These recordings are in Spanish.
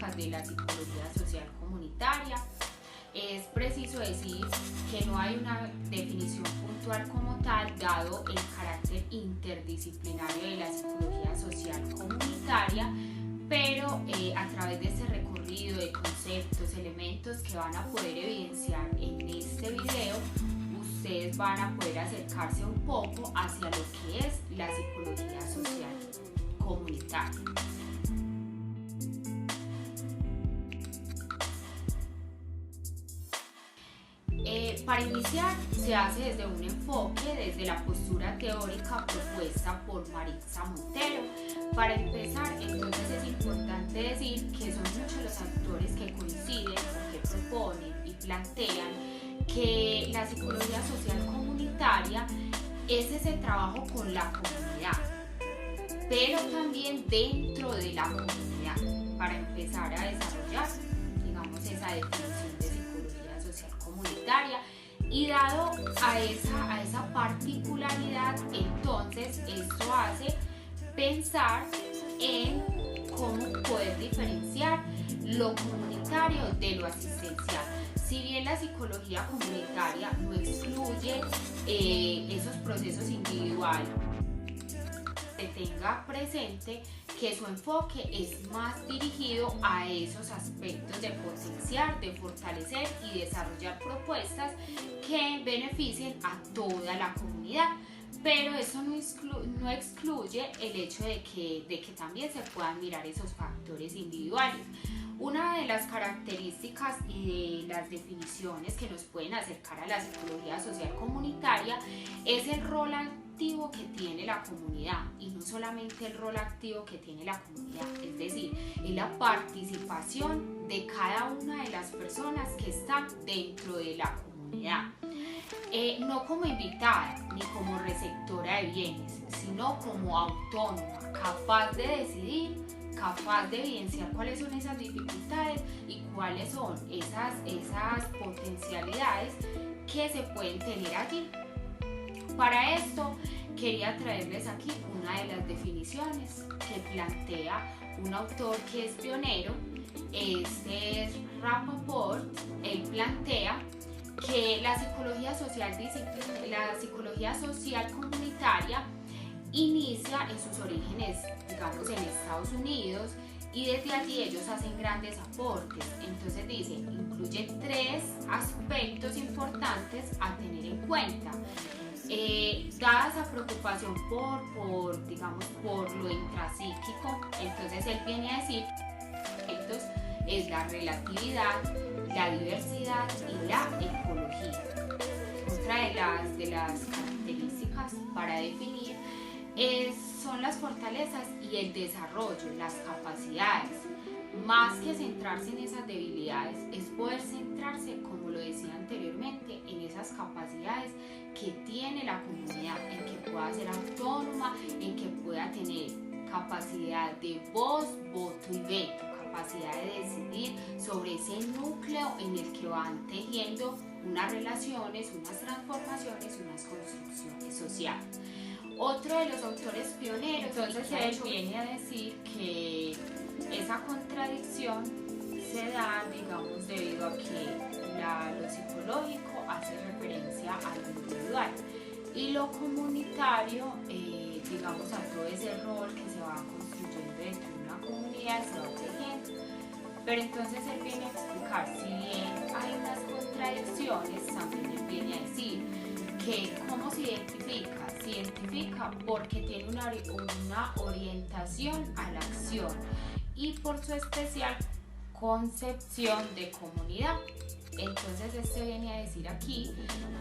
características de la psicología social comunitaria. Es preciso decir que no hay una definición puntual como tal, dado el carácter interdisciplinario de la psicología social comunitaria, pero a través de este recorrido de conceptos, elementos que van a poder evidenciar en este video, ustedes van a poder acercarse un poco hacia lo que es la psicología social comunitaria. Para iniciar, se hace desde un enfoque, desde la postura teórica propuesta por Maritza Montero. Para empezar, entonces es importante decir que son muchos los actores que coinciden, que proponen y plantean que la psicología social comunitaria es ese trabajo con la comunidad, pero también dentro de la comunidad, para empezar a desarrollar, digamos, esa definición de psicología social comunitaria. Y dado a esa particularidad, entonces esto hace pensar en cómo poder diferenciar lo comunitario de lo asistencial. Si bien la psicología comunitaria no excluye esos procesos individuales, se tenga presente que su enfoque es más dirigido a esos aspectos de potenciar, de fortalecer y desarrollar propuestas que beneficien a toda la comunidad. Pero eso no excluye el hecho de que también se puedan mirar esos factores individuales. Una de las características y de las definiciones que nos pueden acercar a la psicología social comunitaria es el rol activo que tiene la comunidad, y no solamente el rol activo que tiene la comunidad, es decir, es la participación de cada una de las personas que están dentro de la comunidad. No como invitada ni como receptora de bienes, sino como autónoma, capaz de decidir, capaz de evidenciar cuáles son esas dificultades y cuáles son esas potencialidades que se pueden tener allí. Para esto quería traerles aquí una de las definiciones que plantea un autor que es pionero, este es Rapoport. Él plantea que la psicología social comunitaria inicia en sus orígenes, digamos, en Estados Unidos, y desde allí ellos hacen grandes aportes. Entonces dice, incluye 3 aspectos importantes a tener en cuenta. Dada esa preocupación por lo intrapsíquico, entonces él viene a decir que es la relatividad, la diversidad y la ecología. Otra de las características para definir son las fortalezas y el desarrollo, las capacidades. Más que centrarse en esas debilidades, es poder centrarse, como lo decía anteriormente, en esas capacidades que tiene la comunidad, en que pueda ser autónoma, en que pueda tener capacidad de voz, voto y veto, capacidad de decidir sobre ese núcleo en el que van tejiendo unas relaciones, unas transformaciones, unas construcciones sociales. Otro de los autores pioneros, entonces él viene a decir que esa contradicción se da, digamos, debido a que lo psicológico hace referencia a lo individual y lo comunitario, digamos, a todo ese rol que se va construyendo dentro de una comunidad, se va tejiendo. Pero entonces él viene a explicar, si bien hay unas contradicciones, también él viene a decir que cómo se identifica. Se identifica porque tiene una orientación a la acción y por su especial concepción de comunidad. Entonces este viene a decir aquí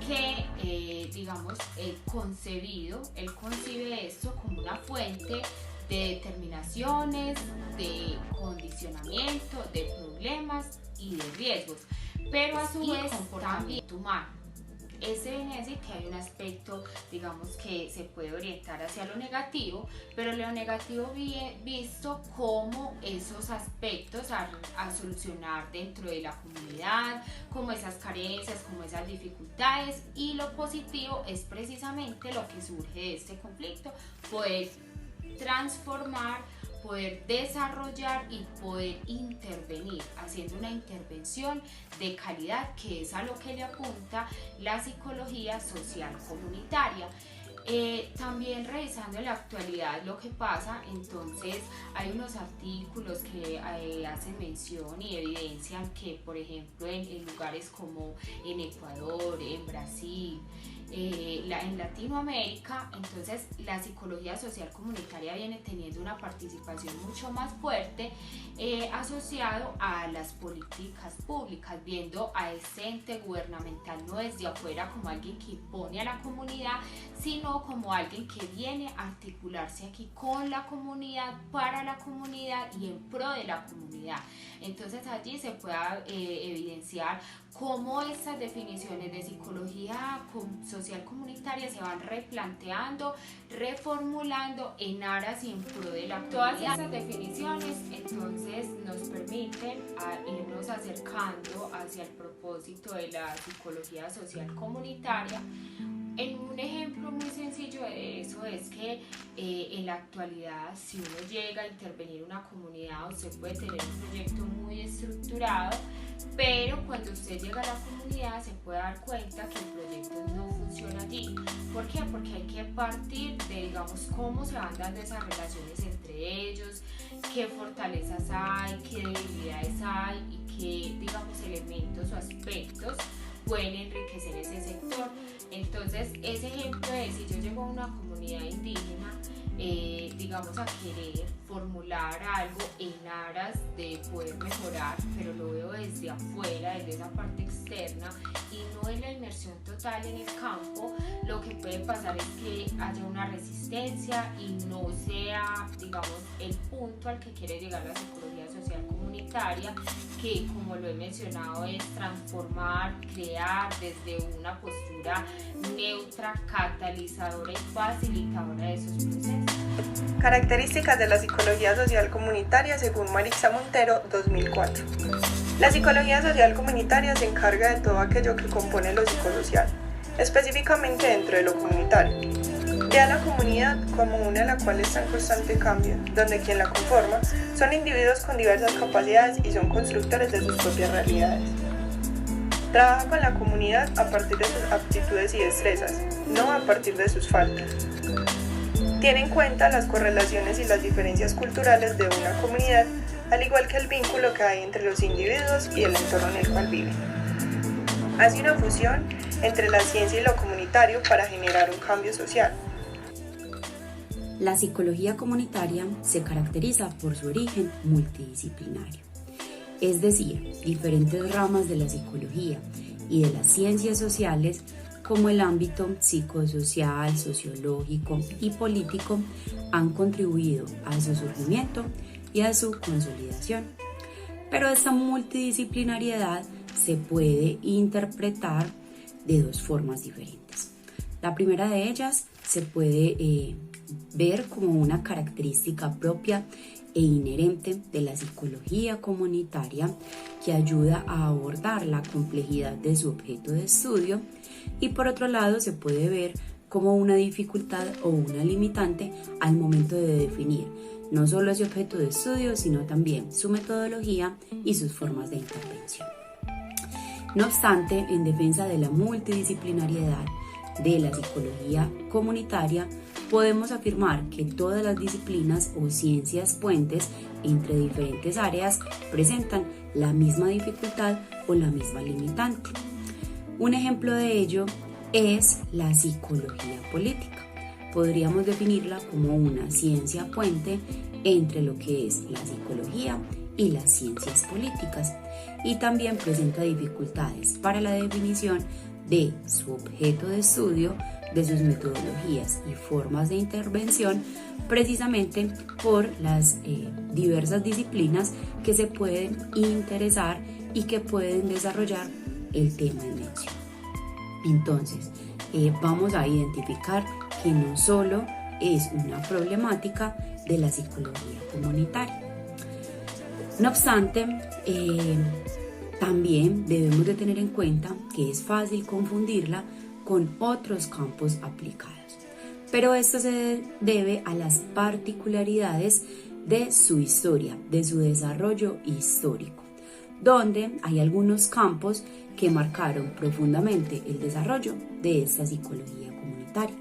que digamos él concibe esto como una fuente de determinaciones, de condicionamiento, de problemas y de riesgos, pero a su vez comportamiento humano. Ese viene a decir que hay un aspecto, digamos, que se puede orientar hacia lo negativo, pero lo negativo visto como esos aspectos a solucionar dentro de la comunidad, como esas carencias, como esas dificultades, y lo positivo es precisamente lo que surge de este conflicto, poder transformar, poder desarrollar y poder intervenir, haciendo una intervención de calidad, que es a lo que le apunta la psicología social comunitaria. También revisando en la actualidad lo que pasa, entonces hay unos artículos que hacen mención y evidencian que, por ejemplo, en lugares como en Ecuador, en Brasil, en Latinoamérica, entonces la psicología social comunitaria viene teniendo una participación mucho más fuerte, asociado a las políticas públicas, viendo a ese ente gubernamental no desde afuera como alguien que impone a la comunidad, sino como alguien que viene a articularse aquí con la comunidad, para la comunidad y en pro de la comunidad. Entonces allí se puede evidenciar cómo estas definiciones de psicología social comunitaria se van replanteando, reformulando en aras y en pro de la comunidad. Todas estas definiciones entonces nos permiten irnos acercando hacia el propósito de la psicología social comunitaria. En un ejemplo muy sencillo de eso es que en la actualidad, si uno llega a intervenir en una comunidad, usted puede tener un proyecto muy estructurado, pero cuando usted llega a la comunidad se puede dar cuenta que el proyecto no funciona allí. ¿Por qué? Porque hay que partir de, digamos, cómo se van dando esas relaciones entre ellos, qué fortalezas hay, qué debilidades hay y qué, digamos, elementos o aspectos pueden enriquecer ese sector. Entonces, ese ejemplo de si yo llego a una comunidad indígena, digamos, a querer formular algo en aras de poder mejorar, pero lo veo desde afuera, desde esa parte externa y no en la inmersión total en el campo, lo que puede pasar es que haya una resistencia y no sea, digamos, el punto al que quiere llegar la psicología social comunitaria, que, como lo he mencionado, es transformar, crear desde una postura neutra, catalizadora y facilitadora de esos procesos. Características de la psicología social comunitaria según Marixa Montero, 2004. La psicología social comunitaria se encarga de todo aquello que compone lo psicosocial, específicamente dentro de lo comunitario. Ve a la comunidad como una en la cual está en constante cambio, donde quien la conforma son individuos con diversas capacidades y son constructores de sus propias realidades. Trabaja con la comunidad a partir de sus aptitudes y destrezas, no a partir de sus faltas. Tiene en cuenta las correlaciones y las diferencias culturales de una comunidad, al igual que el vínculo que hay entre los individuos y el entorno en el cual viven. Hace una fusión entre la ciencia y lo comunitario para generar un cambio social. La psicología comunitaria se caracteriza por su origen multidisciplinario, es decir, diferentes ramas de la psicología y de las ciencias sociales, como el ámbito psicosocial, sociológico y político, han contribuido a su surgimiento y a su consolidación. Pero esta multidisciplinariedad se puede interpretar de dos formas diferentes. La primera de ellas se puede ver como una característica propia e inherente de la psicología comunitaria que ayuda a abordar la complejidad de su objeto de estudio, y por otro lado se puede ver como una dificultad o una limitante al momento de definir no solo ese objeto de estudio, sino también su metodología y sus formas de intervención. No obstante, en defensa de la multidisciplinariedad de la psicología comunitaria, podemos afirmar que todas las disciplinas o ciencias puentes entre diferentes áreas presentan la misma dificultad o la misma limitante. Un ejemplo de ello es la psicología política. Podríamos definirla como una ciencia puente entre lo que es la psicología y las ciencias políticas, y también presenta dificultades para la definición de su objeto de estudio, de sus metodologías y formas de intervención, precisamente por las diversas disciplinas que se pueden interesar y que pueden desarrollar el tema en mención. Entonces, vamos a identificar que no solo es una problemática de la psicología comunitaria. No obstante, también debemos de tener en cuenta que es fácil confundirla con otros campos aplicados, pero esto se debe a las particularidades de su historia, de su desarrollo histórico, donde hay algunos campos que marcaron profundamente el desarrollo de esta psicología comunitaria,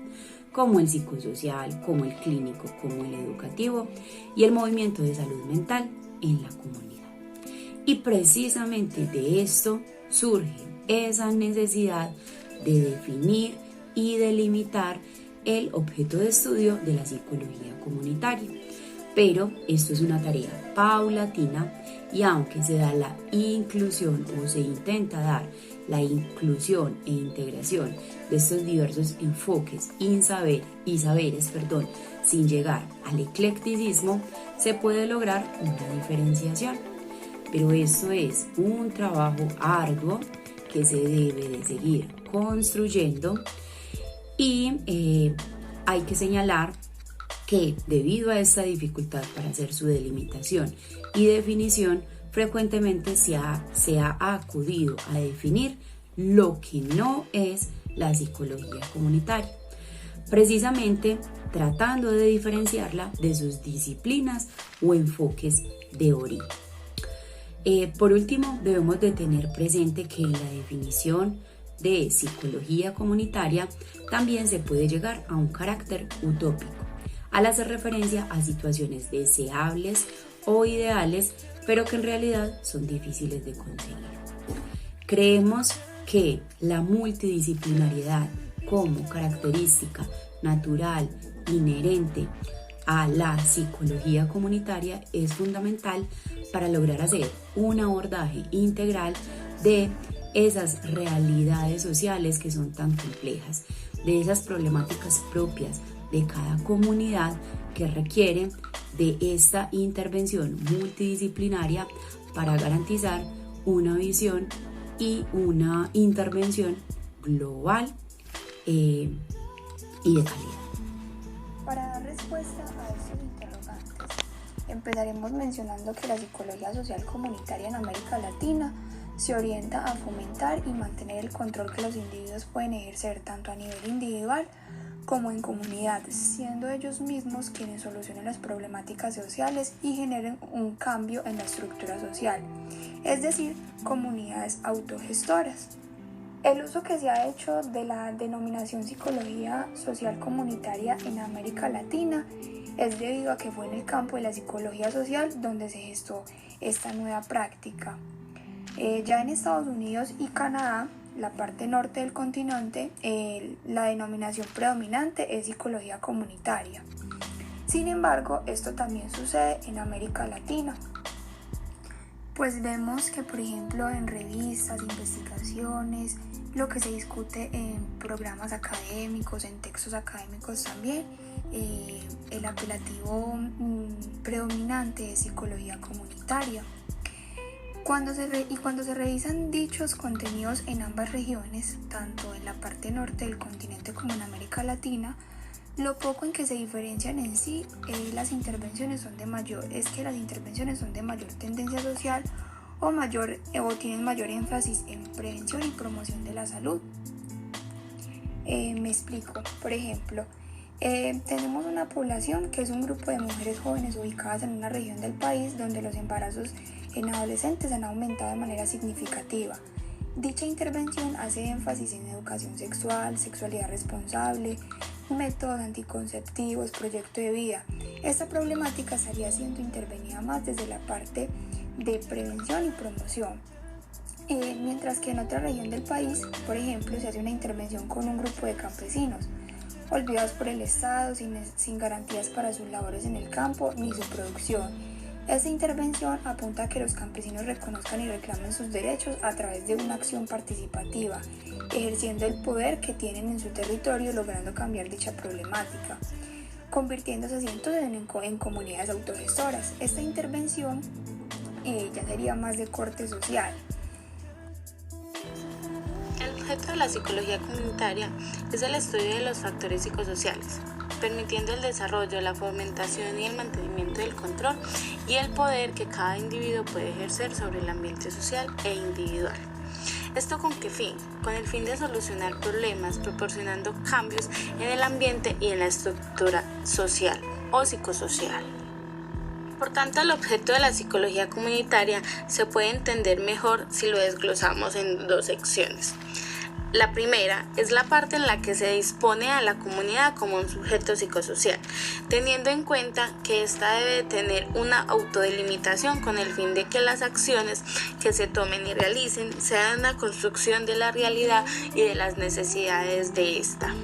como el psicosocial, como el clínico, como el educativo y el movimiento de salud mental en la comunidad. Y precisamente de esto surge esa necesidad de definir y delimitar el objeto de estudio de la psicología comunitaria. Pero esto es una tarea paulatina y aunque se da la inclusión o se intenta dar la inclusión e integración de estos diversos enfoques y saberes, sin llegar al eclecticismo, se puede lograr una diferenciación. Pero esto es un trabajo arduo que se debe de seguir construyendo y hay que señalar que debido a esta dificultad para hacer su delimitación y definición, frecuentemente se ha acudido a definir lo que no es la psicología comunitaria, precisamente tratando de diferenciarla de sus disciplinas o enfoques de origen. Por último, debemos de tener presente que en la definición de psicología comunitaria también se puede llegar a un carácter utópico, al hacer referencia a situaciones deseables o ideales, pero que en realidad son difíciles de conseguir. Creemos que la multidisciplinariedad como característica natural inherente a la psicología comunitaria es fundamental para lograr hacer un abordaje integral de esas realidades sociales que son tan complejas, de esas problemáticas propias de cada comunidad que requieren de esta intervención multidisciplinaria para garantizar una visión y una intervención global y de calidad. Para dar respuesta a estos interrogantes, empezaremos mencionando que la psicología social comunitaria en América Latina se orienta a fomentar y mantener el control que los individuos pueden ejercer tanto a nivel individual como en comunidad, siendo ellos mismos quienes solucionen las problemáticas sociales y generen un cambio en la estructura social, es decir, comunidades autogestoras. El uso que se ha hecho de la denominación psicología social comunitaria en América Latina es debido a que fue en el campo de la psicología social donde se gestó esta nueva práctica. Ya en Estados Unidos y Canadá, la parte norte del continente, la denominación predominante es psicología comunitaria. Sin embargo, esto también sucede en América Latina. Pues vemos que, por ejemplo, en revistas, investigaciones, lo que se discute en programas académicos, en textos académicos también, el apelativo predominante es psicología comunitaria. Cuando se revisan dichos contenidos en ambas regiones, tanto en la parte norte del continente como en América Latina, lo poco en que se diferencian en sí las intervenciones son de mayor tendencia social o tienen mayor énfasis en prevención y promoción de la salud. Me explico. Por ejemplo, tenemos una población que es un grupo de mujeres jóvenes ubicadas en una región del país donde los embarazos en adolescentes han aumentado de manera significativa. Dicha intervención hace énfasis en educación sexual, sexualidad responsable, métodos anticonceptivos, proyecto de vida. Esta problemática estaría siendo intervenida más desde la parte de prevención y promoción. Mientras que en otra región del país, por ejemplo, se hace una intervención con un grupo de campesinos, olvidados por el Estado, sin garantías para sus labores en el campo ni su producción. Esta intervención apunta a que los campesinos reconozcan y reclamen sus derechos a través de una acción participativa, ejerciendo el poder que tienen en su territorio, logrando cambiar dicha problemática, convirtiéndose así entonces en comunidades autogestoras. Esta intervención ya sería más de corte social. El objeto de la psicología comunitaria es el estudio de los factores psicosociales, permitiendo el desarrollo, la fomentación y el mantenimiento del control y el poder que cada individuo puede ejercer sobre el ambiente social e individual. ¿Esto con qué fin? Con el fin de solucionar problemas, proporcionando cambios en el ambiente y en la estructura social o psicosocial. Por tanto, el objeto de la psicología comunitaria se puede entender mejor si lo desglosamos en dos secciones. La primera es la parte en la que se dispone a la comunidad como un sujeto psicosocial, teniendo en cuenta que ésta debe tener una autodelimitación con el fin de que las acciones que se tomen y realicen sean una construcción de la realidad y de las necesidades de ésta.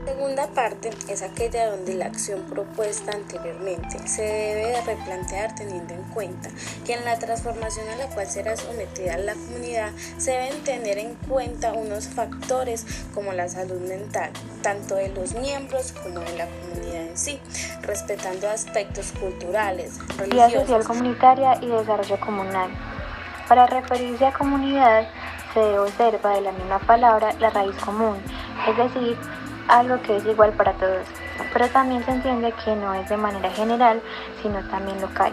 La segunda parte es aquella donde la acción propuesta anteriormente se debe de replantear teniendo en cuenta que en la transformación a la cual será sometida la comunidad se deben tener en cuenta unos factores como la salud mental, tanto de los miembros como de la comunidad en sí, respetando aspectos culturales, religiosos, social comunitaria y desarrollo comunal. Para referirse a comunidad se observa de la misma palabra la raíz común, es decir, algo que es igual para todos, pero también se entiende que no es de manera general, sino también local,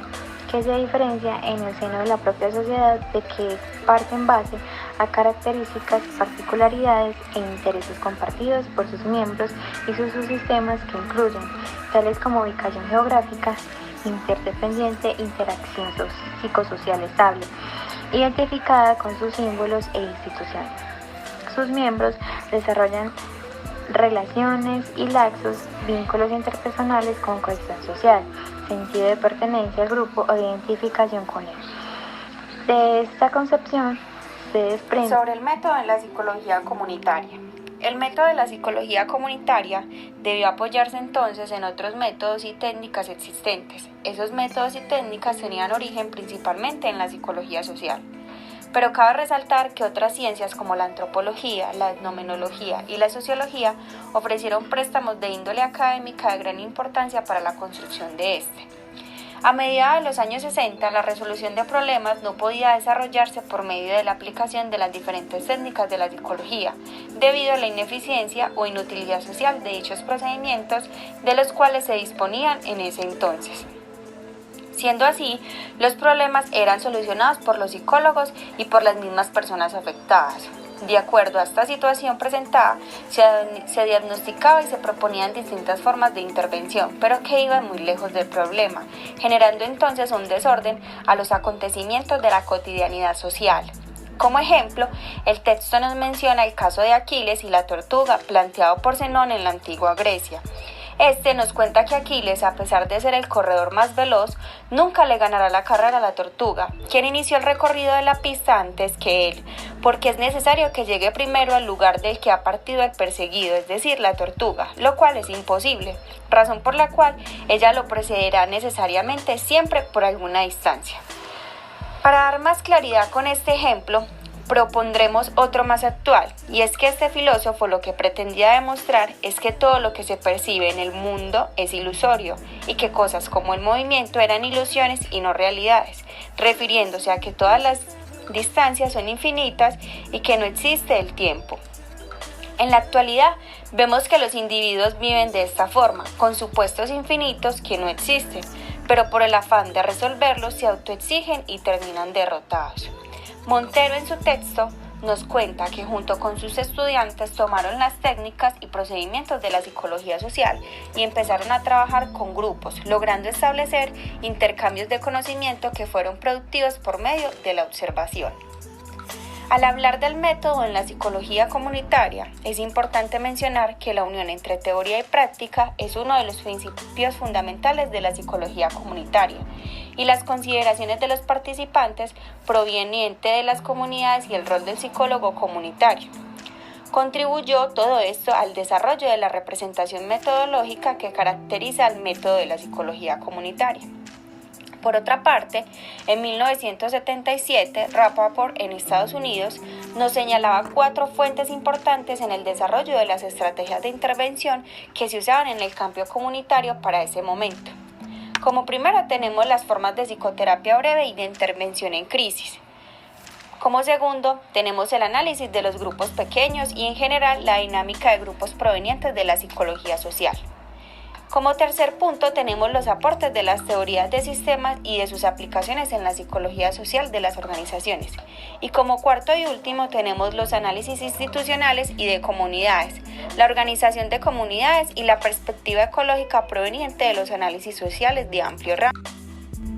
que se diferencia en el seno de la propia sociedad de que parte en base a características, particularidades e intereses compartidos por sus miembros y sus subsistemas que incluyen, tales como ubicación geográfica, interdependiente, interacción psicosocial estable, identificada con sus símbolos e instituciones. Sus miembros desarrollan relaciones y laxos vínculos interpersonales con cohesión social, sentido de pertenencia al grupo o de identificación con él. De esta concepción se desprende sobre el método en la psicología comunitaria. El método de la psicología comunitaria debió apoyarse entonces en otros métodos y técnicas existentes. Esos métodos y técnicas tenían origen principalmente en la psicología social. Pero cabe resaltar que otras ciencias como la antropología, la etnomenología y la sociología ofrecieron préstamos de índole académica de gran importancia para la construcción de este. A medida de los años 60, la resolución de problemas no podía desarrollarse por medio de la aplicación de las diferentes técnicas de la psicología, debido a la ineficiencia o inutilidad social de dichos procedimientos de los cuales se disponían en ese entonces. Siendo así, los problemas eran solucionados por los psicólogos y por las mismas personas afectadas. De acuerdo a esta situación presentada, se diagnosticaba y se proponían distintas formas de intervención, pero que iban muy lejos del problema, generando entonces un desorden a los acontecimientos de la cotidianidad social. Como ejemplo, el texto nos menciona el caso de Aquiles y la tortuga planteado por Zenón en la antigua Grecia. Este nos cuenta que Aquiles, a pesar de ser el corredor más veloz, nunca le ganará la carrera a la tortuga, quien inició el recorrido de la pista antes que él, porque es necesario que llegue primero al lugar del que ha partido el perseguido, es decir, la tortuga, lo cual es imposible, razón por la cual ella lo precederá necesariamente siempre por alguna distancia. Para dar más claridad con este ejemplo, propondremos otro más actual, y es que este filósofo lo que pretendía demostrar es que todo lo que se percibe en el mundo es ilusorio y que cosas como el movimiento eran ilusiones y no realidades, refiriéndose a que todas las distancias son infinitas y que no existe el tiempo. En la actualidad vemos que los individuos viven de esta forma, con supuestos infinitos que no existen, pero por el afán de resolverlos se autoexigen y terminan derrotados. Montero en su texto nos cuenta que junto con sus estudiantes tomaron las técnicas y procedimientos de la psicología social y empezaron a trabajar con grupos, logrando establecer intercambios de conocimiento que fueron productivos por medio de la observación. Al hablar del método en la psicología comunitaria, es importante mencionar que la unión entre teoría y práctica es uno de los principios fundamentales de la psicología comunitaria, y las consideraciones de los participantes provenientes de las comunidades y el rol del psicólogo comunitario. Contribuyó todo esto al desarrollo de la representación metodológica que caracteriza al método de la psicología comunitaria. Por otra parte, en 1977, Rappaport en Estados Unidos nos señalaba 4 fuentes importantes en el desarrollo de las estrategias de intervención que se usaban en el campo comunitario para ese momento. Como primera tenemos las formas de psicoterapia breve y de intervención en crisis. Como segundo, tenemos el análisis de los grupos pequeños y en general la dinámica de grupos provenientes de la psicología social. Como tercer punto tenemos los aportes de las teorías de sistemas y de sus aplicaciones en la psicología social de las organizaciones. Y como cuarto y último tenemos los análisis institucionales y de comunidades, la organización de comunidades y la perspectiva ecológica proveniente de los análisis sociales de amplio rango.